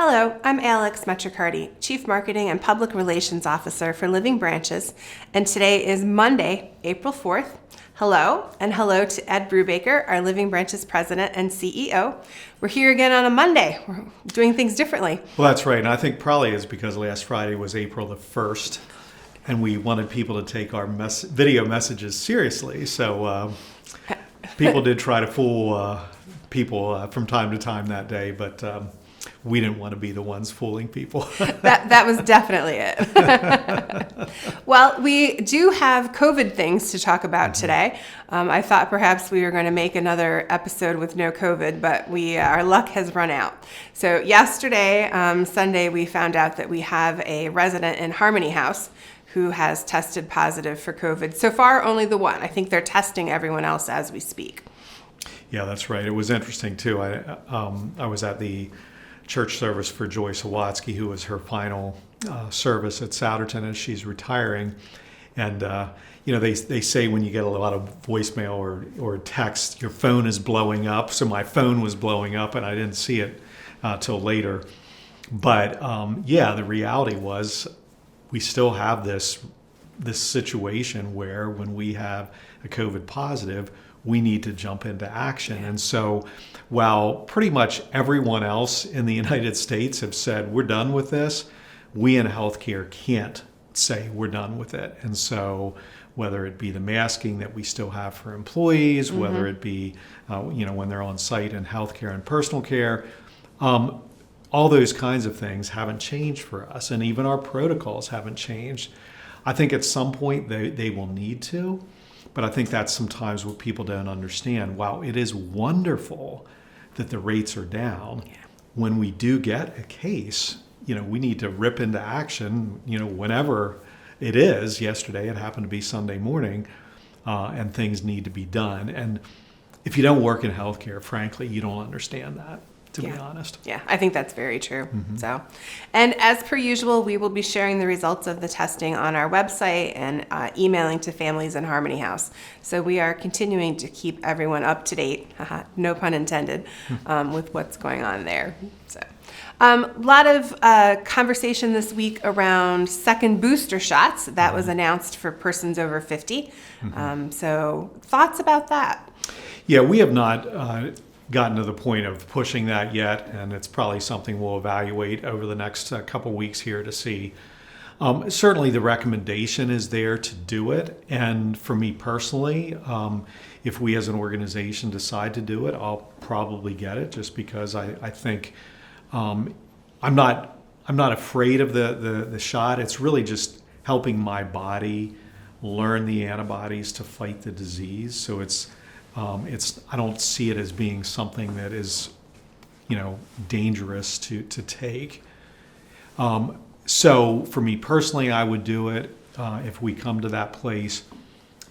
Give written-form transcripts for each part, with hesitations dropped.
Hello, I'm Alex Metricardi, Chief Marketing and Public Relations Officer for Living Branches, and today is Monday, April 4th. Hello, and hello to Ed Brubaker, our Living Branches President and CEO. We're here again on a Monday. We're doing things differently. Well, that's right, and I think probably is because last Friday was April the 1st, and we wanted people to take our video messages seriously, so people did try to fool people from time to time that day, but we didn't want to be the ones fooling people. That was definitely it. Well, we do have COVID things to talk about today. I thought perhaps we were going to make another episode with no COVID, but our luck has run out. So yesterday, Sunday, we found out that we have a resident in Harmony House who has tested positive for COVID. So far, only the one. I think they're testing everyone else as we speak. Yeah, that's right. It was interesting, too. I was at the church service for Joyce Sawatsky, who was her final service at Souderton as she's retiring. And, they say when you get a lot of voicemail or text, your phone is blowing up. So my phone was blowing up and I didn't see it till later. But the reality was we still have this situation where when we have a COVID positive, we need to jump into action. And so while pretty much everyone else in the United States have said, we're done with this, we in healthcare can't say we're done with it. And so whether it be the masking that we still have for employees, whether it be, when they're on site in healthcare and personal care, all those kinds of things haven't changed for us. And even our protocols haven't changed. I think at some point they will need to. But I think that's sometimes what people don't understand. While it is wonderful that the rates are down, when we do get a case, we need to rip into action, whenever it is. Yesterday, it happened to be Sunday morning, and things need to be done. And if you don't work in healthcare, frankly, you don't understand that, to be honest. Yeah, I think that's very true. So, and as per usual, we will be sharing the results of the testing on our website and emailing to families in Harmony House. So we are continuing to keep everyone up to date, no pun intended, with what's going on there. So, a lot of conversation this week around second booster shots. That was announced for persons over 50. So thoughts about that? Yeah, we have not gotten to the point of pushing that yet, and it's probably something we'll evaluate over the next couple weeks here to see. Certainly the recommendation is there to do it, and for me personally, if we as an organization decide to do it, I'll probably get it just because I think I'm not afraid of the shot. It's really just helping my body learn the antibodies to fight the disease. So I don't see it as being something that is, dangerous to take. So for me personally, I would do it if we come to that place.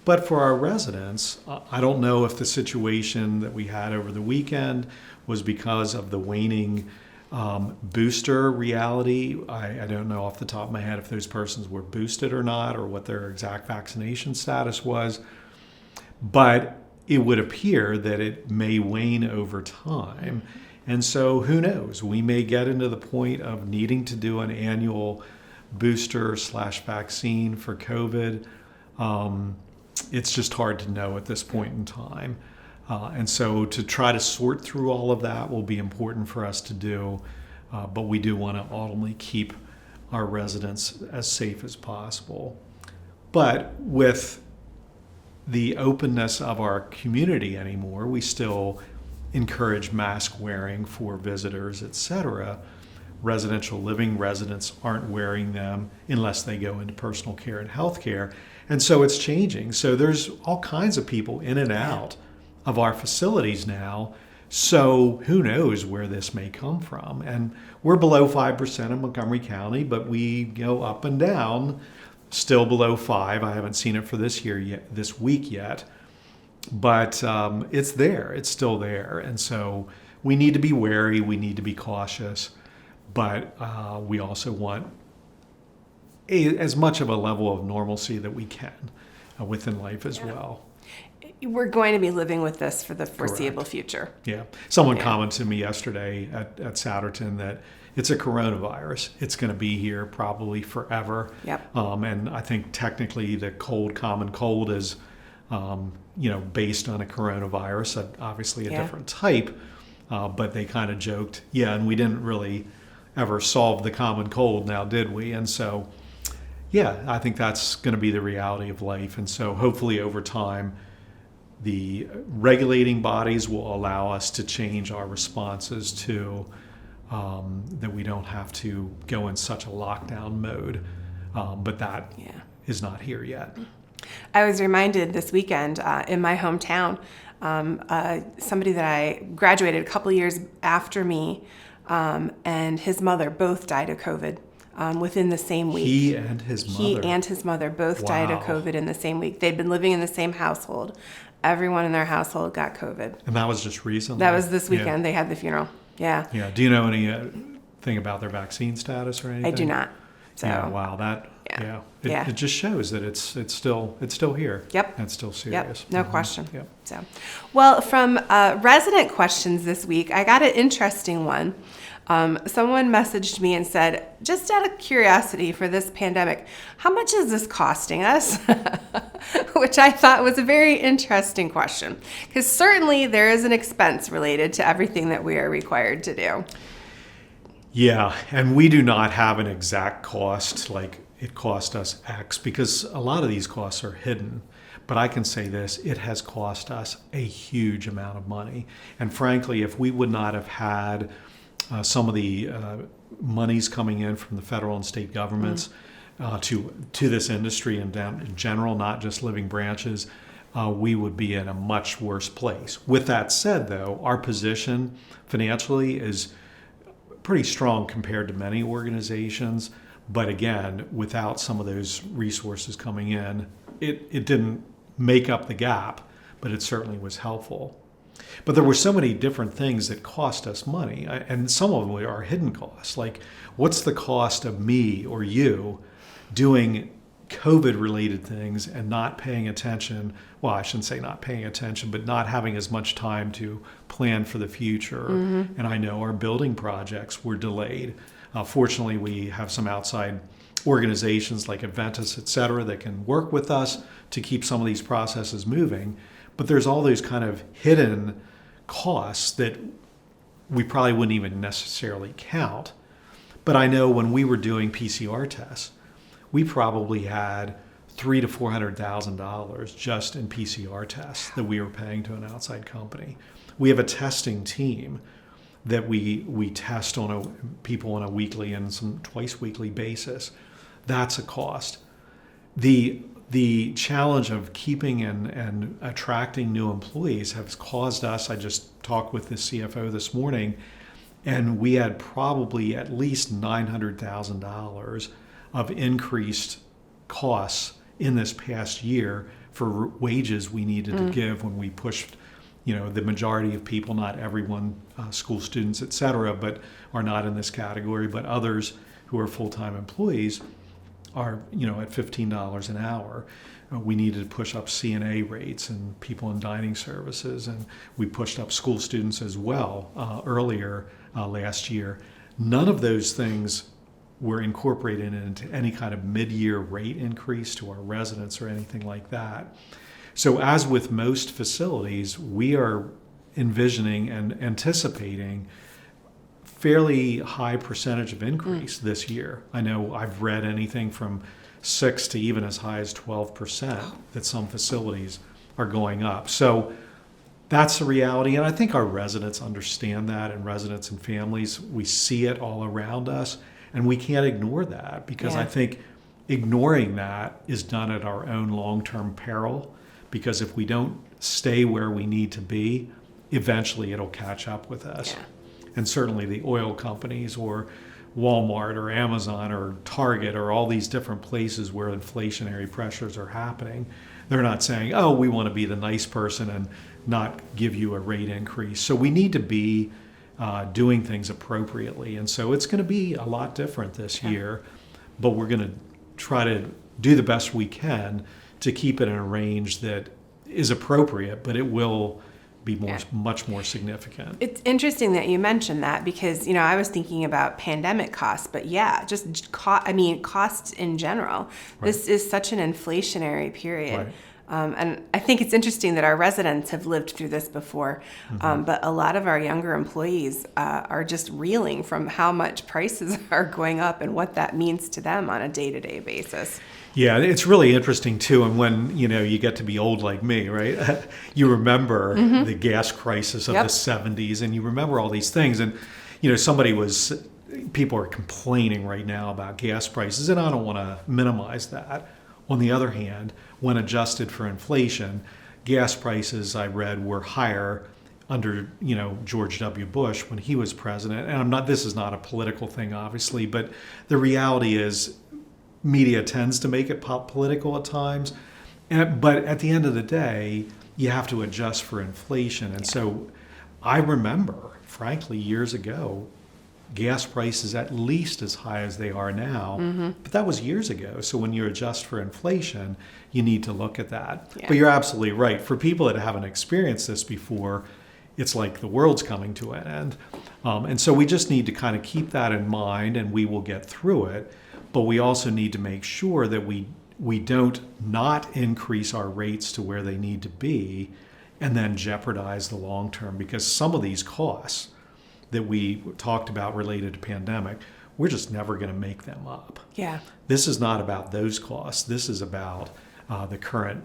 But for our residents, I don't know if the situation that we had over the weekend was because of the waning booster reality. I don't know off the top of my head if those persons were boosted or not, or what their exact vaccination status was. But it would appear that it may wane over time. And so who knows? We may get into the point of needing to do an annual booster/vaccine for COVID. It's just hard to know at this point in time. And so to try to sort through all of that will be important for us to do. But we do want to ultimately keep our residents as safe as possible. But with the openness of our community anymore, we still encourage mask wearing for visitors, etc. Residential living residents aren't wearing them unless they go into personal care and healthcare. And so it's changing. So there's all kinds of people in and out of our facilities now. So who knows where this may come from? And we're below 5% in Montgomery County, but we go up and down. Still below 5. I haven't seen it for this week yet, but it's there. It's still there, and so we need to be wary. We need to be cautious, but we also want as much of a level of normalcy that we can within life as well. We're going to be living with this for the foreseeable Correct. Future. Yeah. Someone commented to me yesterday at Souderton that it's a coronavirus. It's going to be here probably forever. Yep. And I think technically the common cold is, based on a coronavirus, obviously a different type. But they kind of joked, and we didn't really ever solve the common cold now, did we? And so, I think that's going to be the reality of life. And so hopefully over time, the regulating bodies will allow us to change our responses to that we don't have to go in such a lockdown mode. But that is not here yet. I was reminded this weekend in my hometown, somebody that I graduated a couple years after me, and his mother both died of COVID within the same week. He and his mother both died of COVID in the same week. They'd been living in the same household. Everyone in their household got COVID. And that was just recently? That was this weekend. They had the funeral. Yeah. Yeah. Do you know anything about their vaccine status or anything? I do not. So. Yeah. Wow. It just shows that it's still here. Yep. And it's still serious. Yep. No question. Yep. So, well, from resident questions this week, I got an interesting one. Someone messaged me and said, just out of curiosity for this pandemic, how much is this costing us? Which I thought was a very interesting question, because certainly there is an expense related to everything that we are required to do. Yeah, and we do not have an exact cost, like it cost us X, because a lot of these costs are hidden. But I can say this, it has cost us a huge amount of money. And frankly, if we would not have had some of the monies coming in from the federal and state governments to this industry and down in general, not just Living Branches, we would be in a much worse place. With that said, though, our position financially is pretty strong compared to many organizations. But again, without some of those resources coming in, it didn't make up the gap, but it certainly was helpful. But there were so many different things that cost us money, and some of them are hidden costs. Like, what's the cost of me or you doing COVID-related things and not paying attention? Well, I shouldn't say not paying attention, but not having as much time to plan for the future. And I know our building projects were delayed. Fortunately, we have some outside organizations like Adventus, et cetera, that can work with us to keep some of these processes moving. But there's all those kind of hidden costs that we probably wouldn't even necessarily count. But I know when we were doing PCR tests, we probably had $300,000 to $400,000 just in PCR tests that we were paying to an outside company. We have a testing team that we test people on a weekly and some twice weekly basis. That's a cost. The challenge of keeping and attracting new employees has caused us, I just talked with the CFO this morning, and we had probably at least $900,000 of increased costs in this past year for wages we needed to give when we pushed, the majority of people, not everyone, school students, et cetera, but are not in this category, but others who are full-time employees are, at $15 an hour. We needed to push up CNA rates and people in dining services, and we pushed up school students as well earlier last year. None of those things were incorporated into any kind of mid-year rate increase to our residents or anything like that. So as with most facilities, we are envisioning and anticipating fairly high percentage of increase this year. I know I've read anything from 6 to even as high as 12% that some facilities are going up. So that's the reality, and I think our residents understand that, and residents and families, we see it all around us, and we can't ignore that, because I think ignoring that is done at our own long-term peril, because if we don't stay where we need to be, eventually it'll catch up with us. And certainly the oil companies or Walmart or Amazon or Target or all these different places where inflationary pressures are happening, they're not saying, oh, we want to be the nice person and not give you a rate increase. So we need to be doing things appropriately. And so it's going to be a lot different this year, but we're going to try to do the best we can to keep it in a range that is appropriate, but it will be much more significant. It's interesting that you mentioned that because, I was thinking about pandemic costs, but just costs in general. Right. This is such an inflationary period. Right. And I think it's interesting that our residents have lived through this before, but a lot of our younger employees are just reeling from how much prices are going up and what that means to them on a day-to-day basis. Yeah, it's really interesting too. And when, you get to be old like me, right? You remember the gas crisis of the 70s, and you remember all these things. And, people are complaining right now about gas prices, and I don't want to minimize that. On the other hand, when adjusted for inflation, gas prices, I read, were higher under, George W. Bush when he was president. And this is not a political thing, obviously, but the reality is media tends to make it political at times. But at the end of the day, you have to adjust for inflation. And so I remember, frankly, years ago, gas prices at least as high as they are now, but that was years ago. So when you adjust for inflation, you need to look at that. Yeah. But you're absolutely right. For people that haven't experienced this before, it's like the world's coming to an end. And so we just need to kind of keep that in mind, and we will get through it. But we also need to make sure that we don't not increase our rates to where they need to be and then jeopardize the long term, because some of these costs that we talked about related to pandemic, we're just never going to make them up. Yeah. This is not about those costs. This is about the current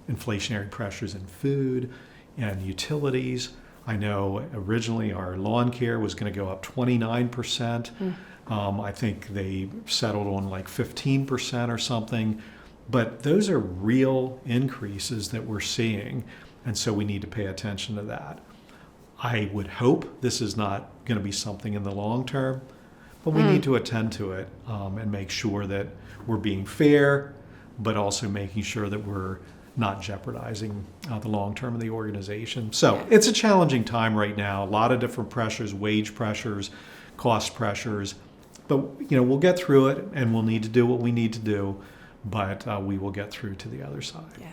inflationary pressures in food and utilities. I know originally our lawn care was going to go up 29%. I think they settled on like 15% or something. But those are real increases that we're seeing, and so we need to pay attention to that. I would hope this is not going to be something in the long term, but we need to attend to it and make sure that we're being fair, but also making sure that we're not jeopardizing the long term of the organization. So it's a challenging time right now. A lot of different pressures, wage pressures, cost pressures, but we'll get through it, and we'll need to do what we need to do, but we will get through to the other side. Yeah.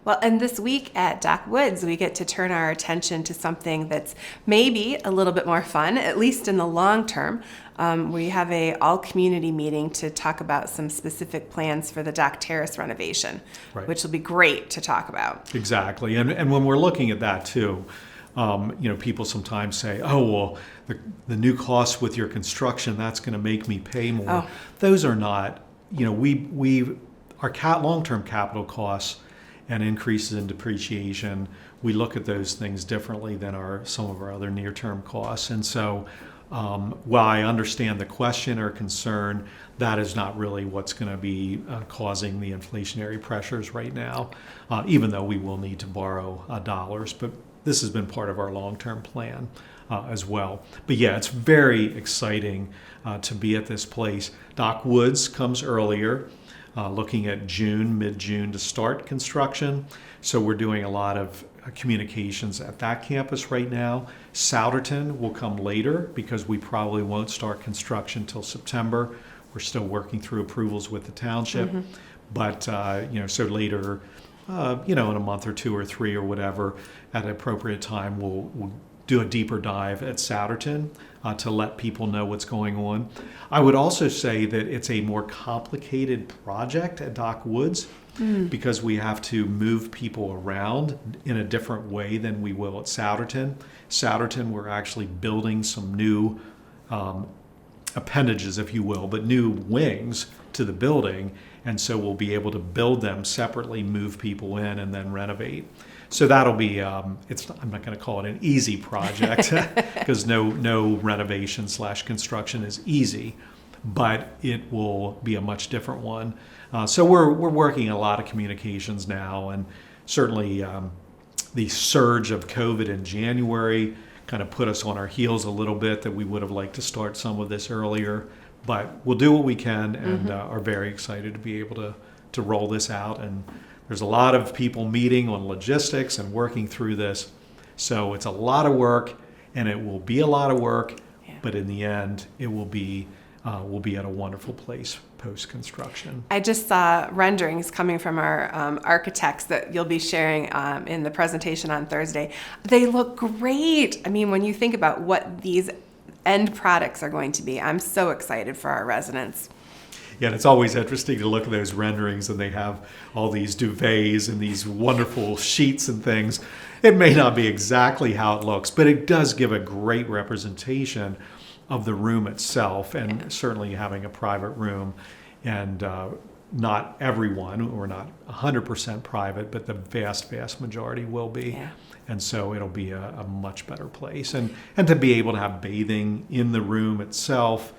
Well, and this week at Doc Woods, we get to turn our attention to something that's maybe a little bit more fun, at least in the long term. We have a all-community meeting to talk about some specific plans for the Dock Terrace renovation, which will be great to talk about. Exactly. And when we're looking at that too, people sometimes say, oh, well, the new costs with your construction, that's going to make me pay more. Oh. Those are not, our long-term capital costs and increases in depreciation, we look at those things differently than some of our other near-term costs. And so while I understand the question or concern, that is not really what's going to be causing the inflationary pressures right now, even though we will need to borrow dollars. But this has been part of our long-term plan as well. But yeah, it's very exciting to be at this place. Dock Woods comes earlier. Looking at mid-June to start construction. So we're doing a lot of communications at that campus right now. Souderton will come later because we probably won't start construction till September. We're still working through approvals with the township. But, so later, in a month or two or three or whatever, at an appropriate time, we'll do a deeper dive at Souderton to let people know what's going on. I would also say that it's a more complicated project at Dock Woods because we have to move people around in a different way than we will at Souderton. Souderton, we're actually building some new appendages, if you will, but new wings to the building, and so we'll be able to build them separately, move people in, and then renovate. So that'll be, I'm not going to call it an easy project because no renovation / construction is easy, but it will be a much different one. So we're working a lot of communications now, and certainly the surge of COVID in January kind of put us on our heels a little bit, that we would have liked to start some of this earlier, but we'll do what we can, and are very excited to be able to roll this out. And there's a lot of people meeting on logistics and working through this. So it's a lot of work, and it will be a lot of work, but in the end, it will be, we'll be at a wonderful place post-construction. I just saw renderings coming from our architects that you'll be sharing in the presentation on Thursday. They look great. I mean, when you think about what these end products are going to be, I'm so excited for our residents. Yeah, and it's always interesting to look at those renderings, and they have all these duvets and these wonderful sheets and things. It may not be exactly how it looks, but it does give a great representation of the room itself, and certainly having a private room, and not everyone, or not 100% private, but the vast majority will be. Yeah. And so it'll be a much better place. And to be able to have bathing in the room itself,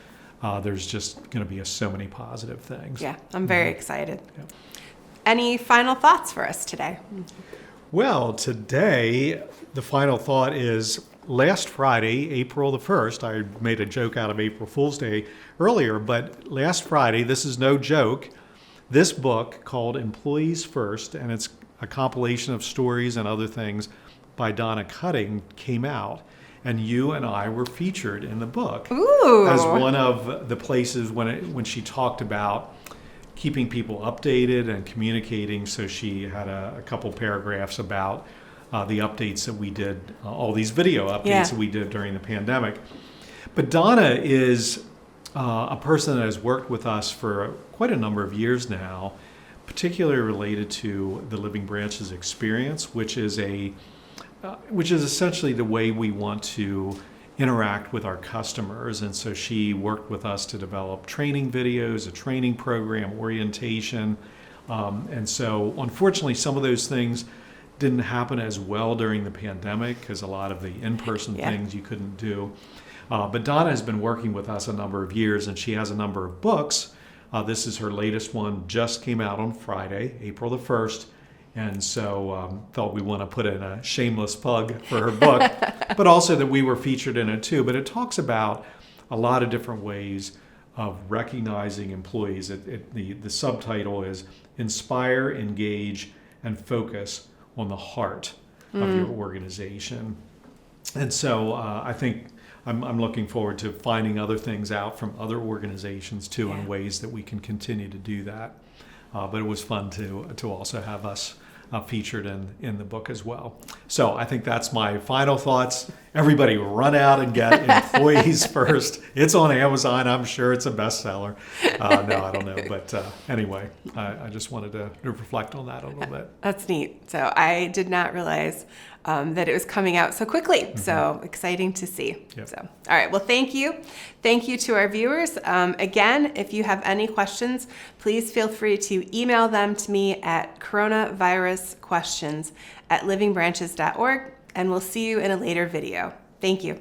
there's just going to be so many positive things. Yeah, I'm very excited. Yeah. Any final thoughts for us today? Well, today, the final thought is last Friday, April the 1st, I made a joke out of April Fool's Day earlier, but last Friday, this is no joke, this book called Employees First, and it's a compilation of stories and other things by Donna Cutting, came out. And you and I were featured in the book. Ooh. As one of the places when she talked about keeping people updated and communicating. So she had a couple paragraphs about the updates that we did, all these video updates that we did during the pandemic. But Donna is a person that has worked with us for quite a number of years now, particularly related to the Living Branches experience, which is essentially the way we want to interact with our customers. And so she worked with us to develop training videos, a training program, orientation. And so unfortunately, some of those things didn't happen as well during the pandemic because a lot of the in-person things you couldn't do. But Donna has been working with us a number of years, and she has a number of books. This is her latest one, just came out on Friday, April the 1st. And so felt we want to put in a shameless plug for her book, but also that we were featured in it too. But it talks about a lot of different ways of recognizing employees. The subtitle is Inspire, Engage, and Focus on the Heart of Your Organization. And so I think I'm looking forward to finding other things out from other organizations too, and ways that we can continue to do that. But it was fun to also have us featured in the book as well. So I think that's my final thoughts. Everybody run out and get Employees First. It's on Amazon. I'm sure it's a bestseller. No, I don't know. But anyway, I just wanted to reflect on that a little bit. That's neat. So I did not realize that it was coming out so quickly. So exciting to see. Yep. So, all right. Well, thank you. Thank you to our viewers. Again, if you have any questions, please feel free to email them to me at coronavirusquestions@livingbranches.org, and we'll see you in a later video. Thank you.